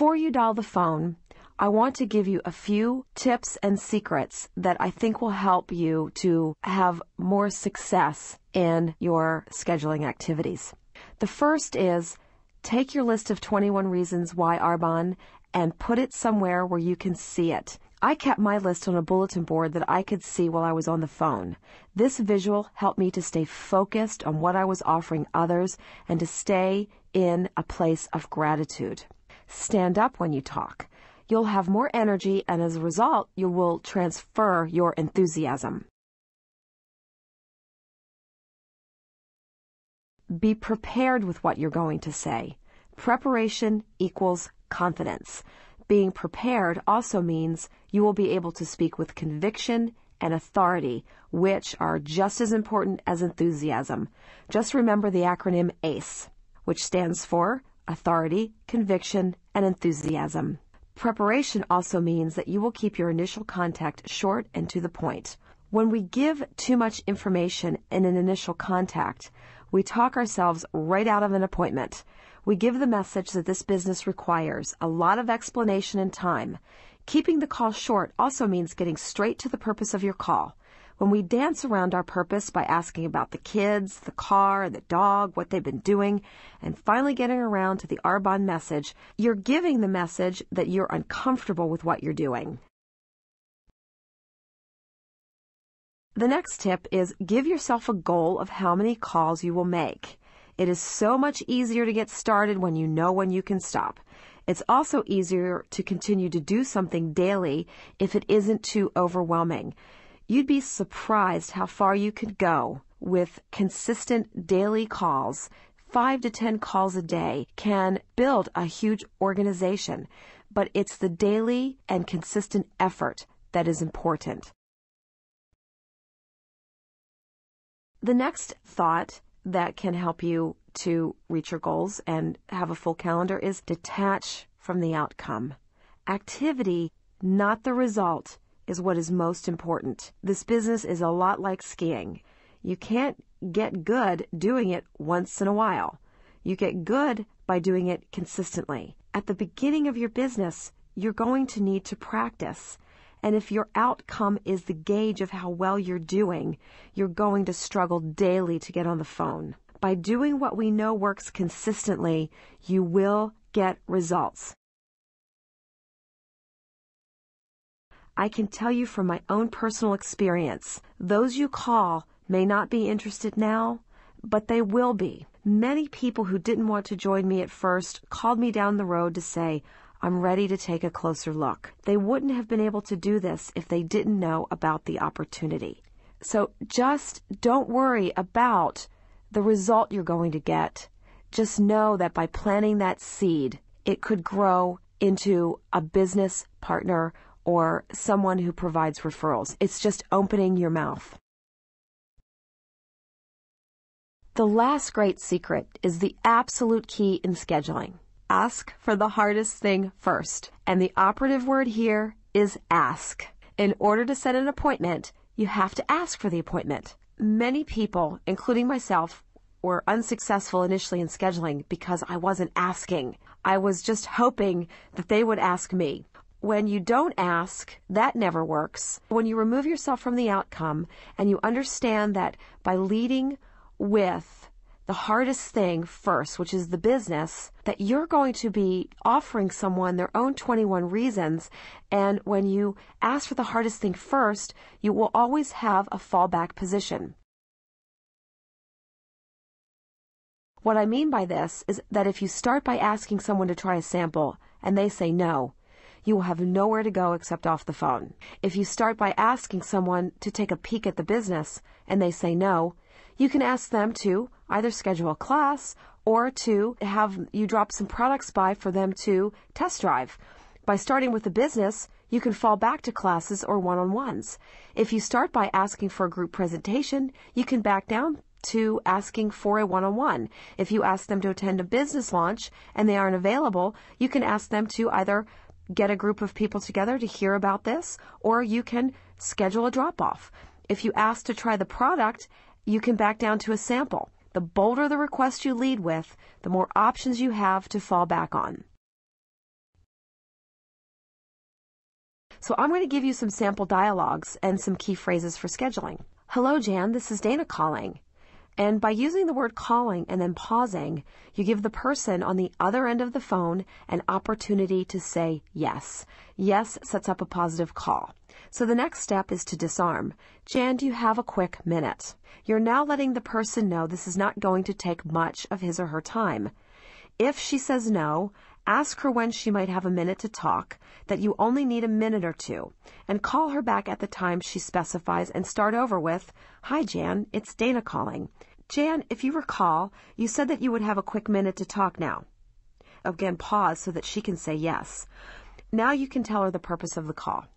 Before you dial the phone, I want to give you a few tips and secrets that I think will help you to have more success in your scheduling activities. The first is take your list of 21 reasons why Arbonne and put it somewhere where you can see it. I kept my list on a bulletin board that I could see while I was on the phone. This visual helped me to stay focused on what I was offering others and to stay in a place of gratitude. Stand up when you talk. You'll have more energy, and as a result, you will transfer your enthusiasm. Be prepared with what you're going to say. Preparation equals confidence. Being prepared also means you will be able to speak with conviction and authority, which are just as important as enthusiasm. Just remember the acronym ACE, which stands for authority, conviction, and enthusiasm. Preparation also means that you will keep your initial contact short and to the point. When we give too much information in an initial contact, we talk ourselves right out of an appointment. We give the message that this business requires a lot of explanation and time. Keeping the call short also means getting straight to the purpose of your call. When we dance around our purpose by asking about the kids, the car, the dog, what they've been doing, and finally getting around to the Arbonne message, you're giving the message that you're uncomfortable with what you're doing. The next tip is give yourself a goal of how many calls you will make. It is so much easier to get started when you know when you can stop. It's also easier to continue to do something daily if it isn't too overwhelming. You'd be surprised how far you could go with consistent daily calls. 5 to 10 calls a day can build a huge organization, but it's the daily and consistent effort that is important. The next thought that can help you to reach your goals and have a full calendar is detach from the outcome. Activity, not the result, is what is most important. This business is a lot like skiing. You can't get good doing it once in a while. You get good by doing it consistently. At the beginning of your business, you're going to need to practice. And if your outcome is the gauge of how well you're doing, you're going to struggle daily to get on the phone. By doing what we know works consistently, you will get results. I can tell you from my own personal experience, those you call may not be interested now, but they will be. Many people who didn't want to join me at first called me down the road to say, I'm ready to take a closer look. They wouldn't have been able to do this if they didn't know about the opportunity. So just don't worry about the result you're going to get. Just know that by planting that seed, it could grow into a business partner or someone who provides referrals. It's just opening your mouth. The last great secret is the absolute key in scheduling. Ask for the hardest thing first. And the operative word here is ask. In order to set an appointment, you have to ask for the appointment. Many people, including myself, were unsuccessful initially in scheduling because I wasn't asking. I was just hoping that they would ask me. When you don't ask, that never works. When you remove yourself from the outcome and you understand that by leading with the hardest thing first, which is the business, that you're going to be offering someone their own 21 reasons, and when you ask for the hardest thing first, you will always have a fallback position. What I mean by this is that if you start by asking someone to try a sample and they say no, you will have nowhere to go except off the phone. If you start by asking someone to take a peek at the business and they say no, you can ask them to either schedule a class or to have you drop some products by for them to test drive. By starting with the business, you can fall back to classes or one-on-ones. If you start by asking for a group presentation, you can back down to asking for a one-on-one. If you ask them to attend a business launch and they aren't available, you can ask them to either get a group of people together to hear about this, or you can schedule a drop-off. If you ask to try the product, you can back down to a sample. The bolder the request you lead with, the more options you have to fall back on. So I'm going to give you some sample dialogues and some key phrases for scheduling. Hello, Jan, this is Dana calling. And by using the word calling and then pausing, you give the person on the other end of the phone an opportunity to say yes. Yes sets up a positive call. So the next step is to disarm. Jan, do you have a quick minute? You're now letting the person know this is not going to take much of his or her time. If she says no, ask her when she might have a minute to talk, that you only need a minute or two, and call her back at the time she specifies and start over with, Hi, Jan, it's Dana calling. Jan, if you recall, you said that you would have a quick minute to talk now. Again, pause so that she can say yes. Now you can tell her the purpose of the call.